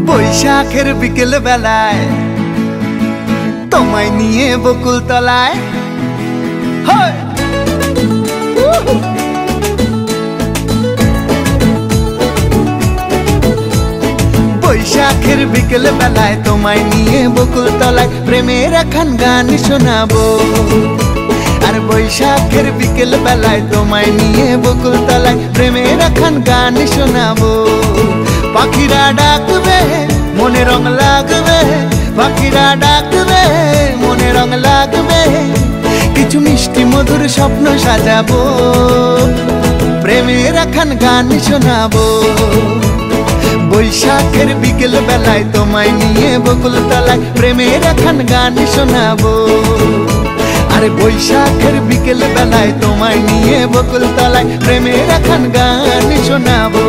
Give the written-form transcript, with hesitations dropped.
বৈশাখের বিকেল বেলায় তোমায় নিয়ে বকুল তলায় বৈশাখের বিকেল বেলায় তোমায় নিয়ে বকুল তলায় প্রেমের একখান গান শোনাবো। আর বৈশাখের বিকেল বেলায় তোমায় নিয়ে বকুল তলায় প্রেমের একখান গান শোনাবো। পাখিরা ডাকবে মনে রং লাগবে, পাখিরা ডাকবে মনে রং লাগবে, কিছু মিষ্টি মধুর স্বপ্ন সাজাবো, প্রেমের একখান গান শোনাবো। বৈশাখের বিকেল বেলায় তোমায় নিয়ে বকুল তলায় প্রেমের একখান গান শোনাবো। আরে বৈশাখের বিকেল বেলায় তোমায় নিয়ে বকুল তলায় প্রেমের একখান গান শোনাবো।